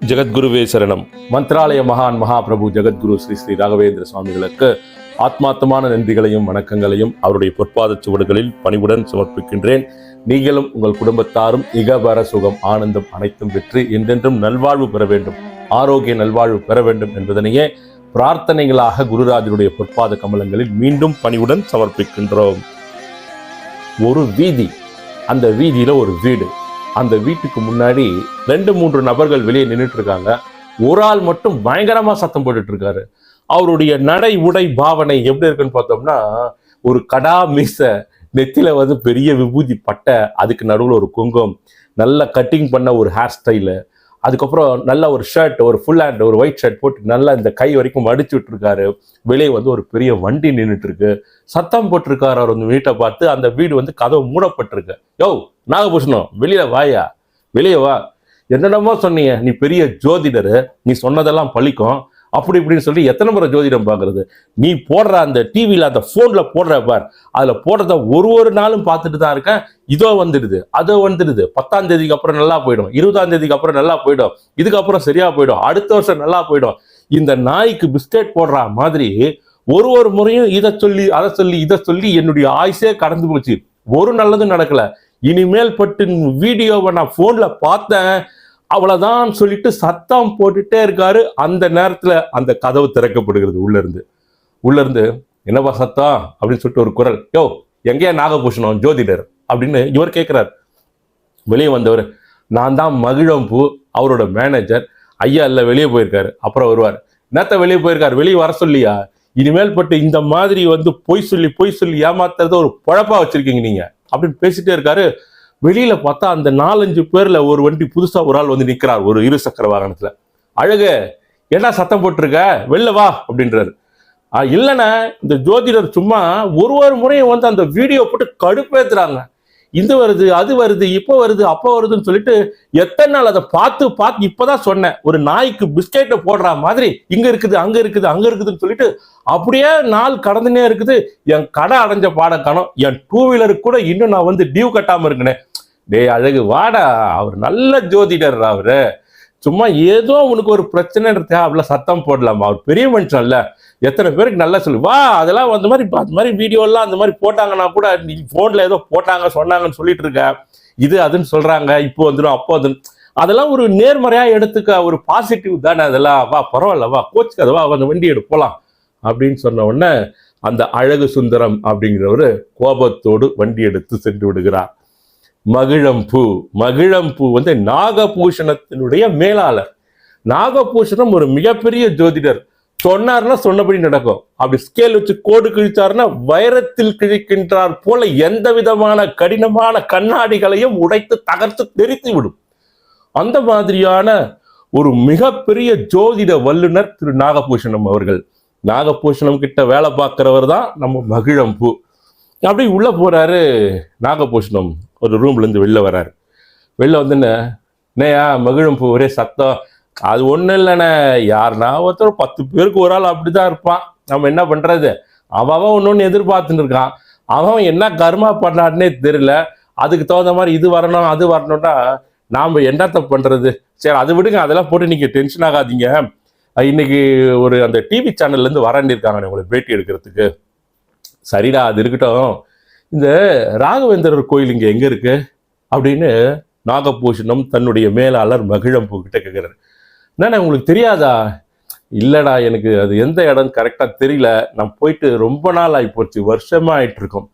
ஜெகத்குருவே சரணம். மந்த்ராலய மகான் மகாபிரபு ஜெகத்குரு ஸ்ரீ ஸ்ரீ ராகவேந்திர சுவாமிகளுக்கு ஆத்மார்த்தமான நன்றிகளையும் வணக்கங்களையும் அவருடைய பொற்பாத சுவடுகளில் பணிவுடன் சமர்ப்பிக்கின்றேன். நீங்களும் உங்கள் குடும்பத்தாரும் இகபர சுகம் ஆனந்தம் அனைத்தும் பெற்று என்றென்றும் நல்வாழ்வு பெற வேண்டும், ஆரோக்கிய நல்வாழ்வு பெற வேண்டும் என்பதனையே பிரார்த்தனைகளாக குருராஜனுடைய பொற்பாத கமலங்களில் மீண்டும் பணிவுடன் சமர்ப்பிக்கின்றோம். ஒரு வீதி, அந்த வீதியில ஒரு வீடு, அந்த வீட்டுக்கு முன்னாடி 2-3 நபர்கள் வெளியே நின்றுட்டு இருக்காங்க. ஒரு ஆள் மட்டும் பயங்கரமா சத்தம் போட்டுட்டு இருக்காரு. அவருடைய நடை உடை பாவனை எப்படி இருக்குன்னு பார்த்தோம்னா, ஒரு கடா மீச, நெத்தில பெரிய விபூதி பட்டை, அதுக்கு நடுவில் ஒரு குங்குமம், நல்ல கட்டிங் பண்ண ஒரு ஹேர் ஸ்டைலு, அதுக்கப்புறம் நல்ல ஒரு ஷர்ட், ஒரு ஃபுல் ஹேண்ட், ஒரு ஒயிட் ஷர்ட் போட்டு நல்லா இந்த கை வரைக்கும் மடிச்சு விட்டுருக்காரு. வெளியே ஒரு பெரிய வண்டி நின்றுட்டு இருக்கு. சத்தம் போட்டிருக்காரு. அவர் வீட்டை பார்த்து அந்த வீடு கதவு மூடப்பட்டிருக்கு. யோ நாகபூஷணம், வெளியில வாயா, வெளியே வா, என்னென்னமோ சொன்னீங்க, நீ பெரிய ஜோதிடரு, நீ சொன்னதெல்லாம் பழிக்கும் அப்படி இப்படின்னு சொல்லி எத்தனை முறை ஜோதிடம் பார்க்கறது? நீ போடுற அந்த டிவியில் அந்த ஃபோனில் போடுற பார், அதில் போடுறத ஒரு நாளும் பார்த்துட்டு தான் இருக்கேன். இதோ வந்துடுது, அதோ வந்துடுது, 10ஆம் தேதிக்கு அப்புறம் நல்லா போயிடும், 20ஆம் தேதிக்கு அப்புறம் நல்லா போயிடும், இதுக்கப்புறம் சரியா போயிடும், அடுத்த வருஷம் நல்லா போயிடும். இந்த நாய்க்கு பிஸ்கெட் போடுற மாதிரி ஒரு முறையும் இதை சொல்லி அதை சொல்லி இதை சொல்லி என்னுடைய ஆயுசே கடந்து போச்சு, ஒரு நல்லதும் நடக்கல. இனிமேல் பட்டு வீடியோவை நான் போன்ல பார்த்தேன், அவ்வளவுதான் சொல்லிட்டு சத்தம் போட்டுட்டே இருக்காரு. அந்த நேரத்துல அந்த கதவு திறக்கப்படுகிறது. உள்ள இருந்து என்னப்பா சத்தம் அப்படின்னு சொல்லிட்டு ஒரு குரல், யோ எங்கேயா நாகபூஷணம் ஜோதிடர் அப்படின்னு இவர் கேட்கிறார். வெளியே வந்தவர், நான் தான் மகிழம்பூ, அவரோட மேனேஜர். ஐயா இல்ல, வெளியே போயிருக்காரு, அப்புறம் வருவார். நேத்த வெளியே போயிருக்காரு, வெளியே வர சொல்லியா? இனிமேல் பட்டு இந்த மாதிரி பொய் சொல்லி ஏமாத்துறத ஒரு பொழப்பா வச்சிருக்கீங்க நீங்க அப்படின்னு பேசிட்டே இருக்காரு. வெளியில பார்த்தா அந்த 4-5 பேர்ல ஒரு வண்டி புதுசா ஒரு ஆள் நிக்கிறார், ஒரு 2 சக்கர வாகனத்துல. அழகு, என்ன சத்தம் போட்டிருக்க, வெளில வா அப்படின்றாரு. இல்லைன்னா இந்த ஜோதிடர் சும்மா ஒரு முறையும் அந்த வீடியோ போட்டு கடுப்பேத்துறாங்க. இது வருது, அது வருது, இப்போ வருது, அப்போ வருதுன்னு சொல்லிட்டு எத்தனை நாள் அதை பார்த்து இப்பதான் சொன்னேன், ஒரு நாய்க்கு பிஸ்கெட்டை போடுற மாதிரி இங்க இருக்குது, அங்க இருக்குதுன்னு சொல்லிட்டு அப்படியே நாள் கடந்துனே இருக்குது. என் கடை அடைஞ்ச பாட காணோம், என் 2 வீலருக்கு கூட இன்னும் நான் டியூ கட்டாம இருக்கேன். டேய் அழகு, வாடா, அவர் நல்ல ஜோதிடர், அவரு சும்மா ஏதோ உனக்கு ஒரு பிரச்சனைன்றதா அவ்வளவு சத்தம் போடலாமா? அவர் பெரிய மனுஷன் இல்ல, எத்தனை பேருக்கு நல்லா சொல்லு வா. அதெல்லாம் அந்த மாதிரி வீடியோலாம் அந்த மாதிரி போட்டாங்கன்னா கூட நீ போன்ல ஏதோ போட்டாங்க சொன்னாங்கன்னு சொல்லிட்டு இருக்க, இது அதுன்னு சொல்றாங்க, இப்போ வந்துடும் அப்போ வந்துடும், அதெல்லாம் ஒரு நேர்மறையா எடுத்துக்க, ஒரு பாசிட்டிவ் தானே அதெல்லாம். வா பரவாயில்ல, வா கோச்சுக்காத, வா அந்த வண்டி எடு போலாம் அப்படின்னு சொன்ன உடனே அந்த அழகு சுந்தரம் அப்படிங்கிறவரு கோபத்தோடு வண்டி எடுத்து சென்று விடுகிறார். மகிழம்பூ நாகபூஷணத்தினுடைய மேலாளர். நாகபூஷணம் ஒரு மிகப்பெரிய ஜோதிடர், சொன்னார்னா சொன்னபடி நடக்கும். அப்படி ஸ்கேல் வச்சு கோடு கிழிச்சாருன்னா வைரத்தில் கிழிக்கின்றார் போல எந்த விதமான கடினமான கண்ணாடிகளையும் உடைத்து தகர்த்து தெரித்து விடும். அந்த மாதிரியான ஒரு மிகப்பெரிய ஜோதிட வல்லுனர் திரு நாகபூஷணம் அவர்கள். நாகபூஷணம் கிட்ட வேலை பார்க்கிறவர் தான் நம்ம மகிழம்பூ. அப்படி உள்ள போறாரு நாகபூஷணம். ஒரு ரூம்ல இருந்து வெளில வர்றாரு. வெளில என்னையா மகிழம்பூ, ஒரே சத்தம். அது ஒன்றும் இல்லைண்ணே, யாருன்னா ஒருத்தர் 10 பேருக்கு ஒரு ஆள் அப்படிதான் இருப்பான், நம்ம என்ன பண்றது? அவன் ஒன்று எதிர்பார்த்துன்னு இருக்கான், அவன் என்ன கர்மா பண்ணாருன்னே தெரியல, அதுக்கு தகுந்த மாதிரி இது வரணும் அது வரணும்னா நாம் என்னத்த பண்றது? சரி அதை விடுங்க, அதெல்லாம் போட்டு நீங்க டென்ஷன் ஆகாதீங்க. இன்னைக்கு ஒரு அந்த டிவி சேனல்ல இருந்து வரண்டிருக்காங்க உங்களை பேட்டி எடுக்கிறதுக்கு. சரிடா, அது இருக்கட்டும், இந்த ராகவேந்திரர் கோயில் இங்க எங்க இருக்கு அப்படின்னு நாகபூஷணம் தன்னுடைய மேலாளர் மகிழம்பூ கிட்ட கேட்கிறாரு. என்னண்ணா உங்களுக்கு தெரியாதா? இல்லடா, எனக்கு அது எந்த இடம் கரெக்டா தெரியல, நான் போயிட்டு ரொம்ப நாள் ஆகி போச்சு, வருஷமா ஆயிட்டு இருக்கோம்.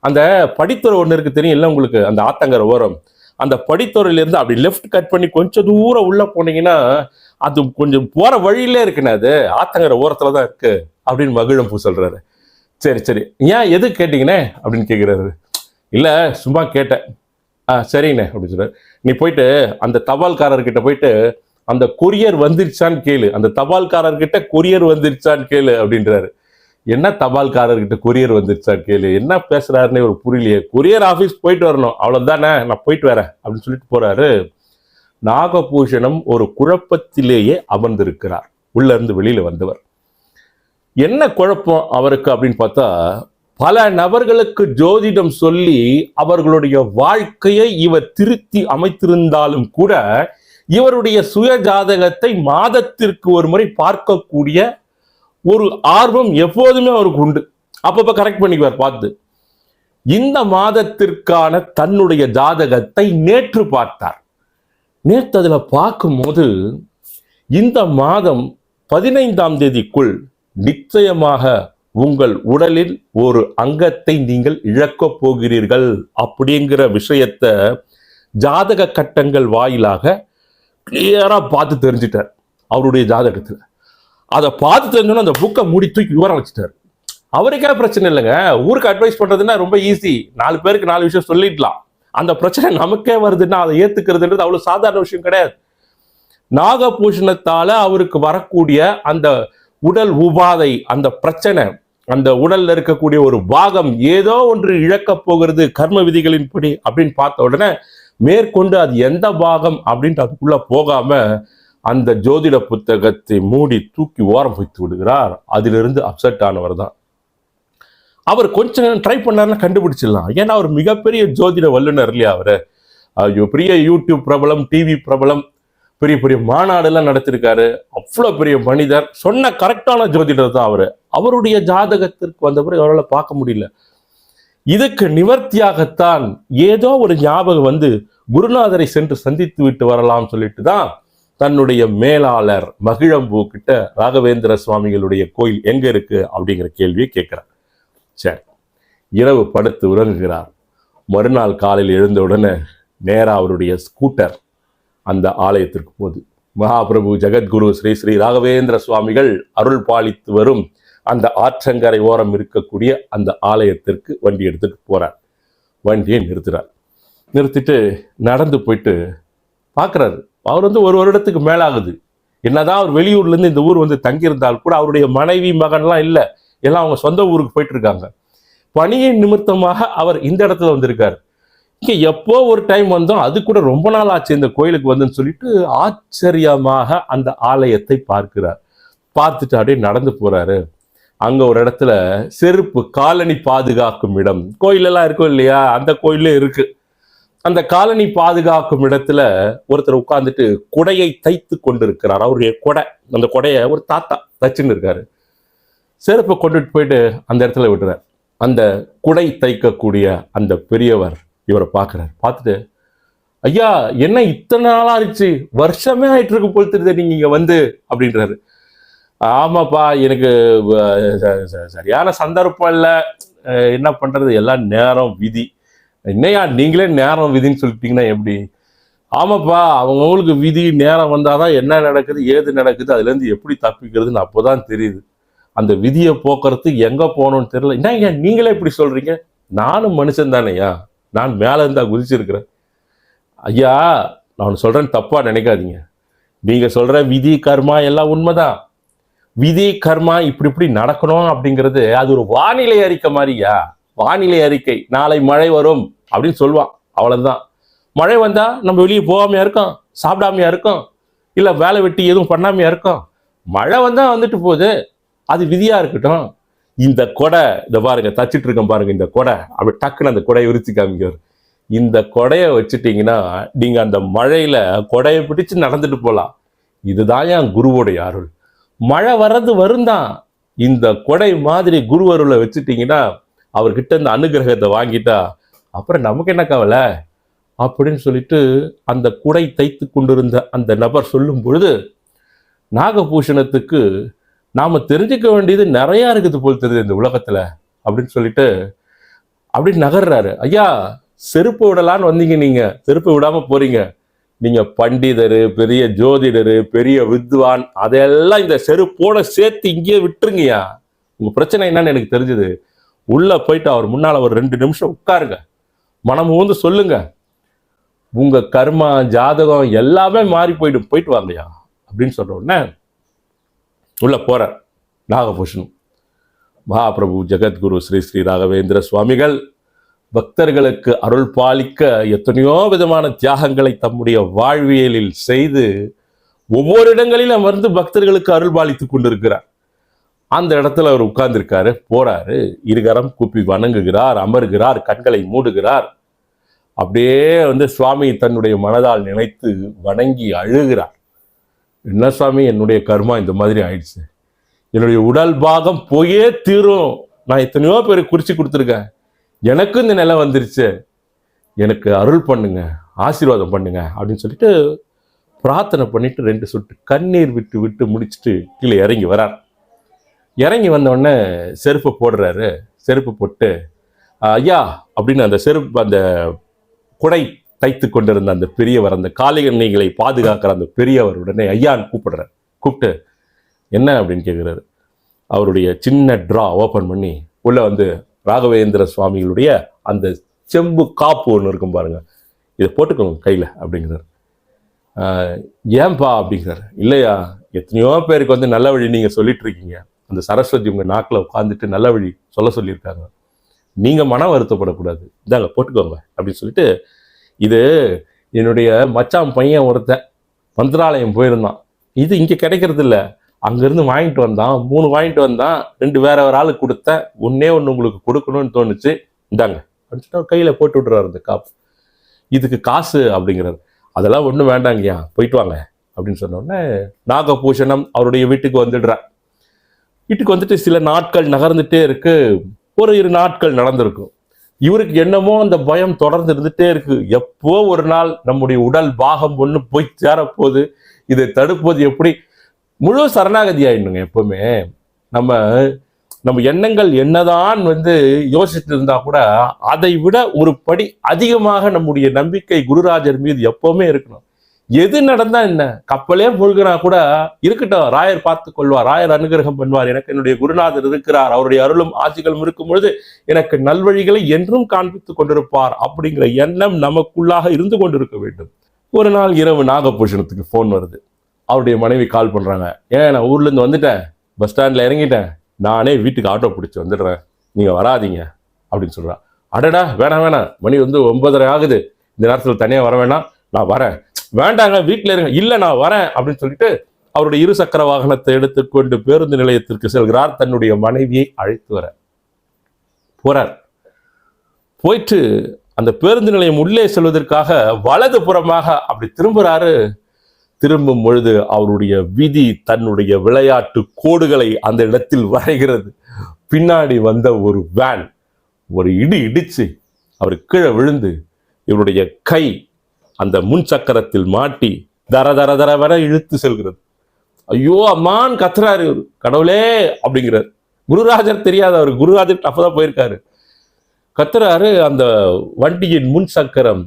அந்த படித்துறை ஒன்று இருக்கு தெரியும் இல்லை உங்களுக்கு, அந்த ஆத்தங்கரை ஓரம், அந்த படித்துறையில இருந்து அப்படி லெஃப்ட் கட் பண்ணி கொஞ்சம் தூரம் உள்ள போனீங்கன்னா அது கொஞ்சம் போற வழியிலே இருக்குண்ணே, அது ஆத்தங்கரை ஓரத்துலதான் இருக்கு அப்படின்னு மகிழம்பூ சொல்றாரு. சரி ஏன் எது கேட்டீங்கண்ணே அப்படின்னு கேட்கிறாரு. இல்ல சும்மா கேட்டேன். சரிண்ணே அப்படின்னு சொல்றாரு. நீ போயிட்டு அந்த தபால்காரர்கிட்ட போயிட்டு அந்த கொரியர் வந்துருச்சான்னு கேளு, அந்த தபால்காரர்கிட்ட கொரியர் வந்துருச்சான்னு கேளு அப்படின்றாரு. என்ன தபால்காரர்கிட்ட கொரியர் வந்துருச்சான்னு கேளு, என்ன பேசுறாருன்னே ஒரு புரியலையே, கொரியர் ஆபீஸ் போயிட்டு வரணும் அவ்வளவுதானே, நான் போயிட்டு வரேன் அப்படின்னு சொல்லிட்டு போறாரு. நாகபூஷணம் ஒரு குழப்பத்திலேயே அமர்ந்திருக்கிறார். உள்ள இருந்து வெளியில வந்தவர். என்ன குழப்பம் அவருக்கு அப்படின்னு பார்த்தா, பல நபர்களுக்கு ஜோதிடம் சொல்லி அவர்களுடைய வாழ்க்கையை இவர் திருத்தி அமைத்திருந்தாலும் கூட இவருடைய சுய ஜாதகத்தை மாதத்திற்கு ஒரு முறை பார்க்கக்கூடிய ஒரு ஆர்வம் எப்போதுமே அவருக்கு உண்டு. அப்பப்ப கரெக்ட் பண்ணிக்குவார் பார்த்து. இந்த மாதத்திற்கான தன்னுடைய ஜாதகத்தை நேற்று பார்த்தார். நேற்று அதில் பார்க்கும்போது இந்த மாதம் 15ஆம் தேதிக்குள் நிச்சயமாக உங்கள் உடலில் ஒரு அங்கத்தை நீங்கள் இழக்கப் போகிறீர்கள் அப்படிங்கிற விஷயத்தை ஜாதக கட்டங்கள் வாயிலாக கிளியரா பார்த்து தெரிஞ்சிட்டார். அவருடைய ஜாதகத்தில் அதை பார்த்து தெரிஞ்சோன்னா அந்த புக்கை மூடி தூக்கி விவரம் வச்சுட்டார். அவருக்கே பிரச்சனை இல்லைங்க. ஊருக்கு அட்வைஸ் பண்றதுன்னா ரொம்ப ஈஸி, 4 பேருக்கு 4 விஷயம் சொல்லிடலாம். அந்த பிரச்சனை நமக்கே வருதுன்னா அதை ஏத்துக்கிறதுன்றது அவ்வளவு சாதாரண விஷயம் கிடையாது. நாகபூஷணத்தால அவருக்கு வரக்கூடிய அந்த உடல் உபாதை, அந்த பிரச்சனை, அந்த உடல்ல இருக்கக்கூடிய ஒரு பாகம் ஏதோ ஒன்று இழக்க போகிறது கர்ம விதிகளின்படி அப்படின்னு பார்த்த உடனே மேற்கொண்டு அது எந்த பாகம் அப்படின்ட்டு அதுக்குள்ள போகாம அந்த ஜோதிட புத்தகத்தை மூடி தூக்கி ஓரம் வைத்து விடுகிறார். அதிலிருந்து அப்செட் ஆனவர் தான். அவர் கொஞ்சம் ட்ரை பண்ணாருன்னா கண்டுபிடிச்சிடலாம். ஏன்னா அவர் மிகப்பெரிய ஜோதிட வல்லுநர் இல்லையா? அவரு பெரிய யூடியூப் பிரபலம், டிவி பிரபலம், பெரிய பெரிய மாநாடுலாம் நடத்திருக்காரு. அவ்வளோ பெரிய மனிதர், சொன்ன கரெக்டான ஜோதிடர் தான் அவரு. அவருடைய ஜாதகத்திற்கு வந்த பிறகு அவரால் பார்க்க முடியல. இதுக்கு நிவர்த்தியாகத்தான் ஏதோ ஒரு ஞாபகம் வந்து குருநாதரை சென்று சந்தித்து விட்டு வரலாம் சொல்லிட்டு தான் தன்னுடைய மேலாளர் மகிழம்பூ கிட்ட ராகவேந்திர சுவாமிகளுடைய கோயில் எங்க இருக்கு அப்படிங்கிற கேள்வியை கேட்கிறார். சரி, இரவு படுத்து உறங்குகிறார். மறுநாள் காலையில் எழுந்தவுடனே நேரா அவருடைய ஸ்கூட்டர் அந்த ஆலயத்திற்கு போகுது. மகாபிரபு ஜெகத்குரு ஸ்ரீ ஸ்ரீ ராகவேந்திர சுவாமிகள் அருள் பாலித்து வரும் அந்த ஆற்றங்கரை ஓரம் இருக்கக்கூடிய அந்த ஆலயத்திற்கு வண்டி எடுத்துட்டு போறார். வண்டியை நிறுத்துறார். நிறுத்திட்டு நடந்து போயிட்டு பார்க்குறாரு. அவர் வந்து 1 வருடத்துக்கு மேலாகுது. என்னதான் அவர் வெளியூர்லேருந்து இந்த ஊர் வந்து தங்கியிருந்தால் கூட அவருடைய மனைவி மகன்லாம் இல்லை, எல்லாம் அவங்க சொந்த ஊருக்கு போயிட்டு இருக்காங்க. பணியின் நிமித்தமாக அவர் இந்த இடத்துல வந்திருக்காரு. இங்கே எப்போ ஒரு டைம் வந்தோம், அது கூட ரொம்ப நாள் ஆச்சு இந்த கோயிலுக்கு வந்துன்னு சொல்லிட்டு ஆச்சரியமாக அந்த ஆலயத்தை பார்க்கிறார். பார்த்துட்டு அப்படியே நடந்து போறாரு. அங்க ஒரு இடத்துல செருப்பு காலணி பாதுகாக்கும் இடம், கோயிலெல்லாம் இருக்கும் இல்லையா, அந்த கோயிலே இருக்கு. அந்த காலனி பாதுகாக்கும் இடத்துல ஒருத்தர் உட்கார்ந்துட்டு குடையை தைத்து கொண்டிருக்கிறார். அவருடைய கொடை, அந்த கொடையை ஒரு தாத்தா தச்சுன்னு இருக்காரு. செருப்பை கொண்டுட்டு போயிட்டு அந்த இடத்துல விடுறார். அந்த குடை தைக்கக்கூடிய அந்த பெரியவர் இவரை பார்க்குறாரு. பார்த்துட்டு, ஐயா என்ன இத்தனை நாளா ஆயிடுச்சு, வருஷமே ஆயிட்டு இருக்கு போல் தெரியுது நீங்க இங்க வந்து அப்படின்றாரு. ஆமாப்பா, எனக்கு சரியான சந்தர்ப்பம் இல்லை, என்ன பண்றது, எல்லாம் நேரம் விதி. என்னையா நீங்களே நேரம் விதின்னு சொல்லிட்டீங்கன்னா எப்படி? ஆமாப்பா, அவங்களுக்கு விதி நேரம் வந்தாதான் என்ன நடக்குது ஏது நடக்குது அதுலேருந்து எப்படி தப்பிக்கிறதுன்னு அப்போதான் தெரியுது. அந்த விதியை போக்குறதுக்கு எங்க போகணும்னு தெரியல. என்ன நீங்களே இப்படி சொல்றீங்க? நானும் மனுஷன் தானேயா, நான் மேல இருந்தா குதிச்சிருக்கிறேன். ஐயா நான் சொல்றேன், தப்பா நினைக்காதீங்க. நீங்க சொல்ற விதி கர்மா எல்லாம் உண்மைதான். விதி கர்மா இப்படி இப்படி நடக்கணும் அப்படிங்கிறது அது ஒரு வானிலை அறிக்கை மாதிரியா. வானிலை அறிக்கை, நாளை மழை வரும் அப்படின்னு சொல்லுவான், அவ்வளவுதான். மழை வந்தா நம்ம வெளியே போகாமையா இருக்கோம், சாப்பிடாமையா இருக்கோம், இல்ல வேலை வெட்டி எதுவும் பண்ணாமையா இருக்கோம். மழை வந்தா வந்துட்டு போகுது, அது விதியா இருக்கட்டும். இந்த கொடை, இதை பாருங்க தச்சிட்டு இருக்கேன் பாருங்க, இந்த கொடை அப்படி டக்குன்னு அந்த கொடையை விரிச்சு காமிக்கிறார். இந்த கொடையை வச்சுட்டீங்கன்னா நீங்க அந்த மழையில கொடையை பிடிச்சு நடந்துட்டு போகலாம். இதுதான் என் குருவோடைய அருள். மழை வர்றது வருந்தான், இந்த கொடை மாதிரி குருவருளை வச்சுட்டீங்கன்னா அவர்கிட்ட இந்த அனுகிரகத்தை வாங்கிட்டா அப்புறம் நமக்கு என்ன கவலை அப்படின்னு சொல்லிட்டு அந்த குடை தைத்து கொண்டிருந்த அந்த நபர் சொல்லும் பொழுது, நாகபூஷணத்துக்கு நாம தெரிஞ்சுக்க வேண்டியது நிறைய இருக்குது போல் தெரியுது இந்த உலகத்துல அப்படின்னு சொல்லிட்டு அப்படி நகர்றாரு. ஐயா செருப்பு விடலான்னு வந்தீங்க, நீங்க செருப்பு விடாம போறீங்க. நீங்க பண்டிதரு, பெரிய ஜோதிடரு, பெரிய வித்வான், அதெல்லாம் இந்த செருப்போட சேர்த்து இங்கேயே விட்டுருங்கய்யா. உங்க பிரச்சனை என்னன்னு எனக்கு தெரிஞ்சது. உள்ள போயிட்டு அவர் முன்னால ஒரு 2 நிமிஷம் உட்காருங்க, மனம் ஊந்து சொல்லுங்க. உங்க கர்மா ஜாதகம் எல்லாமே மாறி போயிட்டு வாங்கய்யா அப்படின்னு சொல்ற உடனே உள்ள போறார் நாகபூஷணம். மகாபிரபு ஜெகத்குரு ஸ்ரீ ஸ்ரீ ராகவேந்திர சுவாமிகள் பக்தர்களுக்கு அருள் பாலிக்க எத்தனையோ விதமான தியாகங்களை தம்முடைய வாழ்வியலில் செய்து ஒவ்வொரு இடங்களிலும் அமர்ந்து பக்தர்களுக்கு அருள் பாலித்து கொண்டிருக்கிறார். அந்த இடத்துல அவர் உட்கார்ந்திருக்காரு. போறாரு, இருகரம் கூப்பி வணங்குகிறார், அமர்கிறார், கண்களை மூடுகிறார். அப்படியே வந்து சுவாமி தன்னுடைய மனதால் நினைத்து வணங்கி அழுகிறார். என்ன சுவாமி, என்னுடைய கர்மா இந்த மாதிரி ஆயிடுச்சு, என்னுடைய உடல் பாகம் போயே தீரும், நான் எத்தனையோ பேருக்கு குறிச்சு கொடுத்துருக்கேன், எனக்கும் இந்த நிலை வந்துருச்சு, எனக்கு அருள் பண்ணுங்க, ஆசீர்வாதம் பண்ணுங்க அப்படின்னு சொல்லிட்டு பிரார்த்தனை பண்ணிட்டு 2 சொட்டு கண்ணீர் விட்டு விட்டு முடிச்சுட்டு கீழே இறங்கி வரார். இறங்கி வந்தோடனே செருப்பை போடுறாரு. செருப்பு போட்டு ஐயா அப்படின்னு அந்த செருப்பு, அந்த குடை தைத்து கொண்டிருந்த அந்த பெரியவர், அந்த காளைகளை பாதுகாக்கிற அந்த பெரியவர் உடனே ஐயான்னு கூப்பிடுறார். கூப்பிட்டு என்ன அப்படின்னு கேட்குறாரு. அவருடைய சின்ன ட்ரா ஓப்பன் பண்ணி உள்ள வந்து ராகவேந்திர சுவாமிகளுடைய அந்த செம்பு காப்பு ஒன்று இருக்கும் பாருங்க, இதை போட்டுக்கோங்க கையில் அப்படிங்கிறார். ஏன்பா அப்படிங்கிறார். இல்லையா, எத்தனையோ பேருக்கு வந்து நல்ல வழி நீங்கள் சொல்லிட்டு இருக்கீங்க, அந்த சரஸ்வதி உங்கள் நாக்கில் உட்காந்துட்டு நல்ல வழி சொல்லியிருக்காங்க, நீங்கள் மன வருத்தப்படக்கூடாது, இதாங்க போட்டுக்கோங்க அப்படின்னு சொல்லிட்டு, இது என்னுடைய மச்சான் பையன் ஒருத்தன் மந்திராலயம் போயிருந்தான், இது இங்கே கிடைக்கிறது இல்லை, அங்கேருந்து வாங்கிட்டு வந்தான், 3 வாங்கிட்டு வந்தான், 2 வேற ஒரு ஆளுக்கு கொடுத்தேன், ஒன்று உங்களுக்கு கொடுக்கணும்னு தோணுச்சு, இந்தாங்க அப்படின்னு சொல்லிட்டு அவர் கையில் போட்டு விட்டுறாரு அந்த காப்பு. இதுக்கு காசு அப்படிங்கிறார். அதெல்லாம் ஒன்றும் வேண்டாங்கய்யா, போயிட்டு வாங்க அப்படின்னு சொன்னோடனே நாகபூஷணம் அவருடைய வீட்டுக்கு வந்துடுறார். வீட்டுக்கு வந்துட்டு சில நாட்கள் நகர்ந்துட்டே இருக்கு. ஒரு 2 நாட்கள் நடந்திருக்கும். இவருக்கு என்னமோ அந்த பயம் தொடர்ந்து இருந்துட்டே இருக்கு. எப்போ ஒரு நாள் நம்முடைய உடல் பாகம் ஒன்று போய் சேரப்போகுது, இதை தடுப்பது எப்படி? முழு சரணாகதி ஆயிடணுங்க. எப்பவுமே நம்ம எண்ணங்கள் என்னதான் வந்து யோசிச்சுட்டு இருந்தா கூட அதை விட ஒரு படி அதிகமாக நம்முடைய நம்பிக்கை குருராஜர் மீது எப்பவுமே இருக்கணும். எது நடந்தா என்ன, கப்பலே மூழ்கினா கூட இருக்கட்டும், ராயர் பார்த்து கொள்வார், ராயர் அனுகிரகம் பண்ணுவார், எனக்கு என்னுடைய குருநாதர் இருக்கிறார், அவருடைய அருளும் ஆட்சிகளும் இருக்கும் பொழுது எனக்கு நல்வழிகளை என்றும் காண்பித்துக் கொண்டிருப்பார் அப்படிங்கிற எண்ணம் நமக்குள்ளாக இருந்து கொண்டிருக்க வேண்டும். ஒரு நாள் இரவு நாகபூஷணத்துக்கு ஃபோன் வருது. அவருடைய மனைவி கால் பண்றாங்க. நான் ஊர்ல இருந்து வந்துட்டேன், பஸ் ஸ்டாண்ட்ல இறங்கிட்டேன், நானே வீட்டுக்கு ஆட்டோ பிடிச்சி வந்துடுறேன், நீங்க வராதீங்க அப்படின்னு சொல்றான். அடடா, வேணாம் மணி வந்து 9:30 ஆகுது, இந்த நேரத்தில் தனியாக வர வேணாம், நான் வரேன். வேண்டாங்க, வீட்டில் இருங்க. இல்லை, நான் வரேன் அப்படின்னு சொல்லிட்டு அவருடைய 2 சக்கர வாகனத்தை எடுத்துக்கொண்டு பேருந்து நிலையத்திற்கு செல்கிறார். தன்னுடைய மனைவியை அழைத்து வர போறார். போயிட்டு அந்த பேருந்து நிலையம் உள்ளே செல்வதற்காக வலது புறமாக அப்படி திரும்புறாரு. திரும்பும் பொழுது அவருடைய விதி தன்னுடைய விளையாட்டு கோடுகளை அந்த இடத்தில் வரைகிறது. பின்னாடி வந்த ஒரு வேன் ஒரு இடிச்சு அவர் கீழே விழுந்து இவருடைய கை அந்த முன் சக்கரத்தில் மாட்டி தர தர தர வர இழுத்து செல்கிறது. ஐயோ அம்மான் கத்துறாரு. கடவுளே அப்படிங்கிறார். குருராஜர் தெரியாத அவர், குருராஜர் அப்பதான் போயிருக்காரு. கத்துறாரு. அந்த வண்டியின் முன் சக்கரம்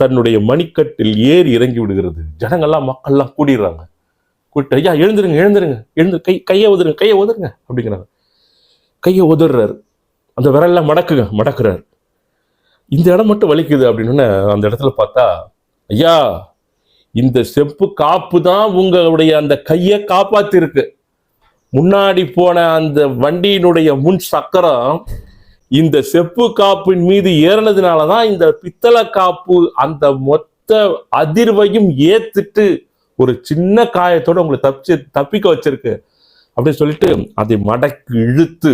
தன்னுடைய மணிக்கட்டில் ஏறி இறங்கி விடுகிறது. ஜனங்கள்லாம் மக்கள்லாம் கூடிடுறாங்க. கூட்டு ஐயா எழுந்துருங்க எழுந்து கையை உதருங்க அப்படிங்கிறாங்க. கையை உதறாரு. அந்த விரல்லாம் மடக்குறாரு. இந்த இடம் மட்டும் வலிக்குது அப்படின்னு அந்த இடத்துல பார்த்தா, ஐயா இந்த செப்பு காப்பு தான் உங்களுடைய அந்த கையை காப்பாத்திருக்கு. முன்னாடி போன அந்த வண்டியினுடைய முன் சக்கரம் இந்த செப்பு காப்பின் மீது ஏறினதுனாலதான் இந்த பித்தளை காப்பு அந்த மொத்த அதிர்வையும் ஏத்துட்டு ஒரு சின்ன காயத்தோட உங்களை தப்பிக்க வச்சிருக்கு அப்படின்னு சொல்லிட்டு அதை மடக்கி இழுத்து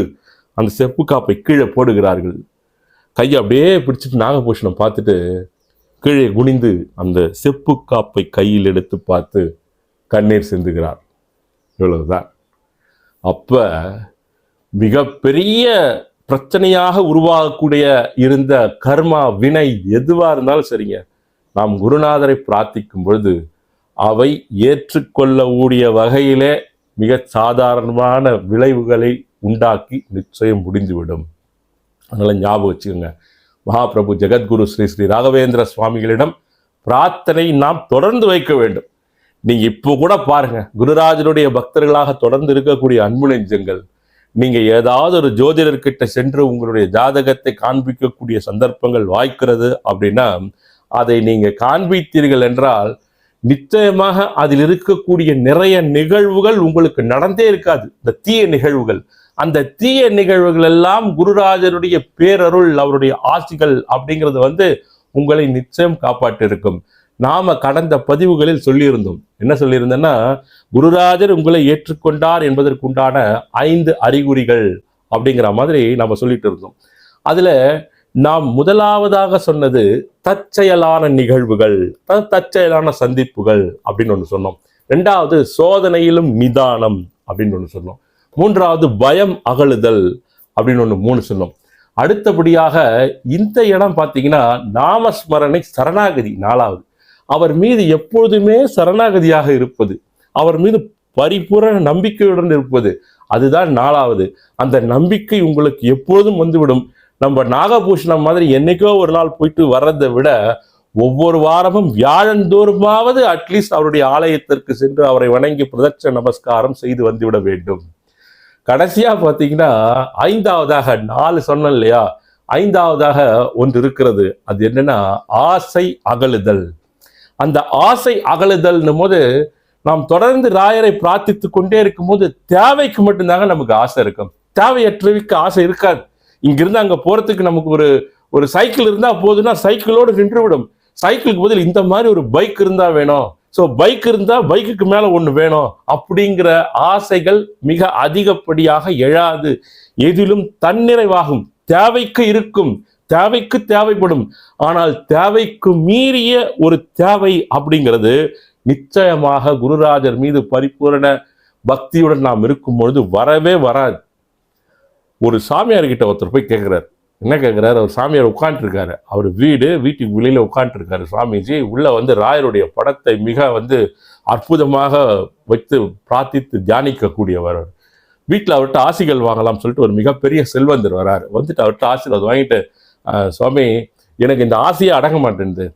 அந்த செப்பு காப்பை கீழே போடுகிறார்கள். கையை அப்படியே பிடிச்சிட்டு நாகபூஷணம் பார்த்துட்டு கீழே குனிந்து அந்த செப்பு காப்பை கையில் எடுத்து பார்த்து கண்ணீர் சிந்துகிறார். இவ்வளவுதான். அப்ப மிகப்பெரிய பிரச்சனையாக உருவாகக்கூடிய இருந்த கர்மா வினை எதுவா இருந்தாலும் சரிங்க, நாம் குருநாதரை பிரார்த்திக்கும் பொழுது அவை ஏற்றுக்கொள்ளக்கூடிய வகையிலே மிக சாதாரணமான விளைவுகளை உண்டாக்கி நிச்சயம் முடிந்துவிடும். அதனால ஞாபகம் வச்சுக்கோங்க, மகாபிரபு ஜெகத்குரு ஸ்ரீ ஸ்ரீ ராகவேந்திர சுவாமிகளிடம் பிரார்த்தனை நாம் தொடர்ந்து வைக்க வேண்டும். நீங்க இப்போ கூட பாருங்க, குருராஜனுடைய பக்தர்களாக தொடர்ந்து இருக்கக்கூடிய அன்பு நெஞ்சங்கள், நீங்க ஏதாவது ஒரு ஜோதிடர்கிட்ட சென்று உங்களுடைய ஜாதகத்தை காண்பிக்கக்கூடிய சந்தர்ப்பங்கள் வாய்க்கிறது அப்படின்னா அதை நீங்க காண்பித்தீர்கள் என்றால் நிச்சயமாக அதில் இருக்கக்கூடிய நிறைய நிகழ்வுகள் உங்களுக்கு நடந்தே இருக்காது. இந்த தீய நிகழ்வுகள், அந்த தீய நிகழ்வுகள் எல்லாம் குருராஜருடைய பேரருள், அவருடைய ஆசிகள் அப்படிங்கிறது உங்களை நிச்சயம் காப்பாற்றிருக்கும். நாம கடந்த பதிவுகளில் சொல்லியிருந்தோம். என்ன சொல்லியிருந்தேன்னா, குருராஜர் உங்களை ஏற்றுக்கொண்டார் என்பதற்குண்டான 5 அறிகுறிகள் அப்படிங்கிற மாதிரி நம்ம சொல்லிட்டு இருந்தோம். அதுல நாம் முதலாவதாக சொன்னது தற்செயலான நிகழ்வுகள், தற்செயலான சந்திப்புகள் அப்படின்னு ஒன்று சொன்னோம். ரெண்டாவது சோதனையிலும் நிதானம் அப்படின்னு ஒன்று சொன்னோம். மூன்றாவது பயம் அகழுதல் அப்படின்னு ஒன்று 3 சொன்னோம். அடுத்தபடியாக இந்த இடம் பார்த்தீங்கன்னா நாமஸ்மரணை சரணாகதி 4வது. அவர் மீது எப்பொழுதுமே சரணாகதியாக இருப்பது, அவர் மீது பரிபூரண நம்பிக்கையுடன் இருப்பது, அதுதான் 4வது. அந்த நம்பிக்கை உங்களுக்கு எப்பொழுதும் வந்துவிடும். நம்ம நாகபூஷணம் மாதிரி என்னைக்கோ ஒரு நாள் போயிட்டு வர்றதை விட ஒவ்வொரு வாரமும் வியாழந்தோறுமாவது அட்லீஸ்ட் அவருடைய ஆலயத்திற்கு சென்று அவரை வணங்கி பிரதட்ச நமஸ்காரம் செய்து வந்துவிட வேண்டும். கடைசியா பார்த்தீங்கன்னா 5வதாக 4 சொன்னேன் இல்லையா, 5வதாக ஒன்று இருக்கிறது. அது என்னன்னா ஆசை அகழுதல். அந்த ஆசை அகழுதல்னும் போது நாம் தொடர்ந்து ராயரை பிரார்த்தித்து கொண்டே இருக்கும்போது தேவைக்கு மட்டும்தாங்க நமக்கு ஆசை இருக்கும், தேவையற்றவைக்கு ஆசை இருக்காது. இங்கிருந்து அங்க போறதுக்கு நமக்கு ஒரு சைக்கிள் இருந்தா போதுன்னா சைக்கிளோடு நின்று விடும். சைக்கிளுக்கு பதில் இந்த மாதிரி ஒரு பைக் இருந்தா வேணும், ஸோ பைக் இருந்தா பைக்குக்கு மேல ஒன்று வேணும் அப்படிங்கிற ஆசைகள் மிக அதிகப்படியாக எழாது. எதிலும் தன்னிறைவாகும். தேவைக்கு இருக்கும், தேவைக்கு தேவைப்படும். ஆனால் தேவைக்கு மீறிய ஒரு தேவை அப்படிங்கிறது நிச்சயமாக குருராஜர் மீது பரிபூரண பக்தியுடன் நாம் இருக்கும் பொழுது வரவே வராது. ஒரு சாமியார்கிட்ட ஒருத்தர் போய் கேட்குறாரு. என்ன கேட்குறாரு? அவர் சாமியார் உட்காந்துருக்காரு. அவர் வீட்டுக்கு வெளியில உட்காந்துருக்காரு. சுவாமிஜி உள்ள ராயருடைய படத்தை மிக அற்புதமாக வைத்து பிரார்த்தித்து தியானிக்கக்கூடியவர். வீட்டில் அவர்கிட்ட ஆசிகள் வாங்கலாம்னு சொல்லிட்டு ஒரு மிகப்பெரிய செல்வந்தர் வராரு. வந்துட்டு அவர்கிட்ட ஆசீர்வாதம் வாங்கிட்டு, சுவாமி எனக்கு இந்த ஆசையே அடங்க மாட்டேங்குது,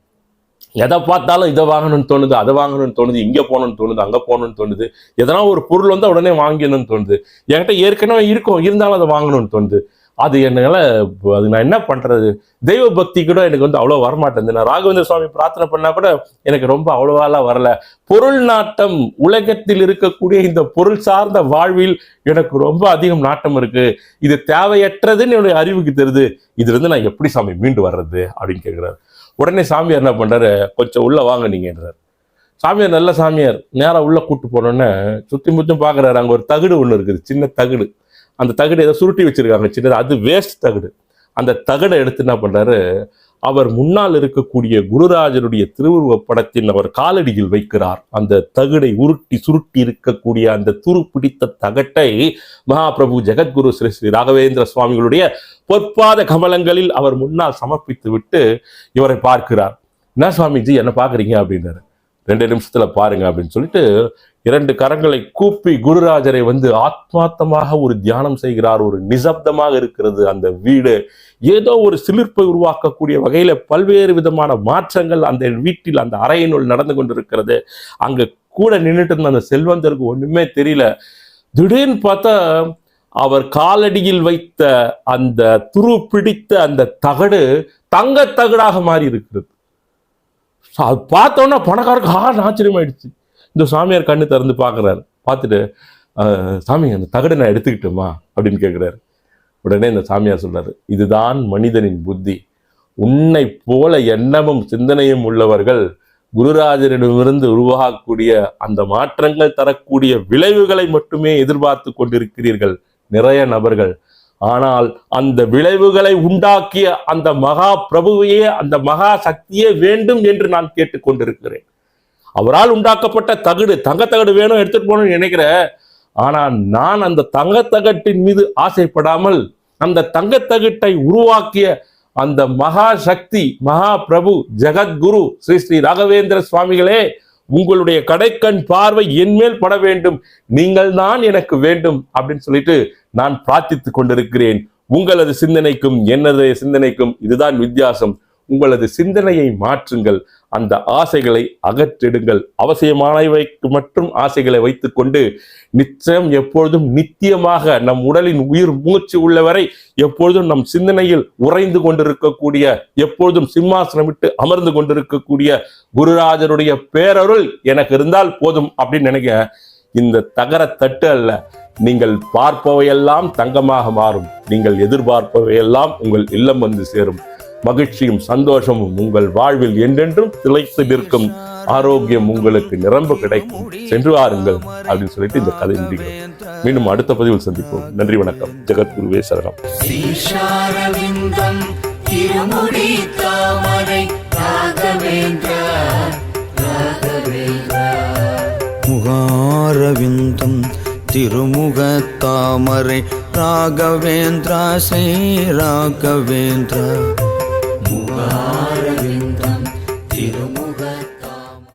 எதை பார்த்தாலும் இதை வாங்கணும்னு தோணுது, அதை வாங்கணும்னு தோணுது, இங்கே போகணும்னு தோணுது, அங்கே போகணும்னு தோணுது, எதனா ஒரு பொருள் வந்தால் உடனே வாங்கணும்னு தோணுது, என்கிட்ட ஏற்கனவே இருக்கும் இருந்தாலும் அதை வாங்கணும்னு தோணுது, அது நான் என்ன பண்றது? தெய்வ பக்தி கூட எனக்கு அவ்வளோ வரமாட்டேங்குது. நான் ராகவேந்திர சுவாமி பிரார்த்தனை பண்ணா கூட எனக்கு ரொம்ப அவ்வளவாலாம் வரல. பொருள் நாட்டம், உலகத்தில் இருக்கக்கூடிய இந்த பொருள் சார்ந்த வாழ்வில் எனக்கு ரொம்ப அதிகம் நாட்டம் இருக்கு. இது தேவையற்றதுன்னு என்னுடைய அறிவுக்கு தெரியுது. இதுல இருந்து நான் எப்படி சாமி மீண்டு வர்றது அப்படின்னு கேட்கிறாரு. உடனே சாமியார் என்ன பண்றாரு, கொஞ்சம் உள்ள வாங்க நீங்கன்றார். சாமியார் நல்ல சாமியார் நேரம் உள்ள கூட்டு போனோன்னே சுத்தி முத்தும் பாக்குறாரு. அங்க ஒரு தகுடு ஒண்ணு இருக்குது, சின்ன தகுடு. அந்த தகுடு ஏதோ சுருட்டி வச்சிருக்காங்க சின்னது, அது வேஸ்ட் தகுடு. அந்த தகடை எடுத்து என்ன பண்றாரு, அவர் முன்னால் இருக்கக்கூடிய குருராஜருடைய திருவுருவ படத்தின் அவர் காலடியில் வைக்கிறார். அந்த தகடை சுருட்டி இருக்கக்கூடிய அந்த துரு பிடித்த தகட்டை மகாபிரபு ஜெகத்குரு ஸ்ரீ ஸ்ரீ ராகவேந்திர சுவாமிகளுடைய பொற்பாத கமலங்களில் அவர் முன்னால் சமர்ப்பித்து விட்டு இவரை பார்க்கிறார். என்ன சுவாமிஜி என்ன பாக்குறீங்க அப்படின்னாரு. 2 நிமிஷத்துல பாருங்க அப்படின்னு சொல்லிட்டு 2 கரங்களை கூப்பி குருராஜரை ஆத்மார்த்தமாக ஒரு தியானம் செய்கிறார். ஒரு நிசப்தமாக இருக்கிறது அந்த வீடு. ஏதோ ஒரு சிலிர்ப்பை உருவாக்கக்கூடிய வகையில பல்வேறு விதமான மாற்றங்கள் அந்த வீட்டில் அந்த அறையினுள் நடந்து கொண்டிருக்கிறது. அங்க கூட நின்றுட்டு இருந்த அந்த செல்வந்தருக்கு ஒண்ணுமே தெரியல. திடீர்னு பார்த்தா அவர் காலடியில் வைத்த அந்த துரு பிடித்த அந்த தகடு தங்க தகடாக மாறி இருக்கிறது. அது பார்த்தோன்னா பணக்காரருக்கு ஆச்சரியமாயிடுச்சு. இந்த சாமியார் கண்ணு திறந்து பார்க்குறாரு. பார்த்துட்டு, சாமி அந்த தகடை நான் எடுத்துக்கிட்டோமா அப்படின்னு கேட்குறாரு. உடனே இந்த சாமியார் சொல்றாரு, இதுதான் மனிதனின் புத்தி. உன்னை போல எண்ணமும் சிந்தனையும் உள்ளவர்கள் குருராஜரிடமிருந்து உருவாகக்கூடிய அந்த மாற்றங்கள் தரக்கூடிய விளைவுகளை மட்டுமே எதிர்பார்த்து கொண்டிருக்கிறீர்கள் நிறைய நபர்கள். ஆனால் அந்த விளைவுகளை உண்டாக்கிய அந்த மகா பிரபுவையே, அந்த மகா சக்தியே வேண்டும் என்று நான் கேட்டுக்கொண்டிருக்கிறேன். அவரால் உண்டாக்கப்பட்ட தகடு, தங்கத்தகடு வேணும் எடுத்துட்டு போகணும்னு நினைக்கிறேன். ஆனா நான் அந்த தங்கத்தகட்டின் மீது ஆசைப்படாமல் அந்த தங்கத்தகட்டை உருவாக்கிய அந்த மகா சக்தி, மகா பிரபு ஜெகத்குரு ஸ்ரீ ஸ்ரீ ராகவேந்திர சுவாமிகளே, உங்களுடைய கடைக்கண் பார்வை என் மேல் பட வேண்டும், நீங்கள் தான் எனக்கு வேண்டும் அப்படின்னு சொல்லிட்டு நான் பிரார்த்தித்து கொண்டிருக்கிறேன். உங்களது சிந்தனைக்கும் என்னது சிந்தனைக்கும் இதுதான் வித்தியாசம். உங்களது சிந்தனையை மாற்றுங்கள், அந்த ஆசைகளை அகற்றிடுங்கள். அவசியமானவைக்கு மட்டும் ஆசைகளை வைத்துக்கொண்டு நிச்சயம் எப்பொழுதும் நித்தியமாக நம் உடலின் உயிர் மூச்சு உள்ளவரை எப்பொழுதும் நம் சிந்தனையில் உறைந்து கொண்டிருக்கக்கூடிய, எப்பொழுதும் சிம்மாசனமிட்டு அமர்ந்து கொண்டிருக்கக்கூடிய குருராஜருடைய பேரருள் எனக்கு இருந்தால் போதும் அப்படின்னு நினைக்க. இந்த தகர தட்டு அல்ல, நீங்கள் பார்ப்பவையெல்லாம் தங்கமாக மாறும். நீங்கள் எதிர்பார்ப்பவையெல்லாம் உங்கள் இல்லம் வந்து சேரும். மகிழ்ச்சியும் சந்தோஷமும் உங்கள் வாழ்வில் என்றென்றும் திளைத்து நிற்கும். ஆரோக்கியம் உங்களுக்கு நிரம்ப கிடைக்கும். சென்று வாருங்கள் அப்படின்னு சொல்லிட்டு இந்த கதை முடிக்கிறோம். மீண்டும் அடுத்த பதிவில் சந்திப்போம். நன்றி, வணக்கம். ஜெகத்குருவே சரணம். திருமுடி தாமரை ராகவேந்திரா ராகவேந்திரா. முகாரவிந்தம் திருமுக தாமரை ராகவேந்திரா ஸ்ரீ ராகவேந்திரா. முகாரவிந்தம்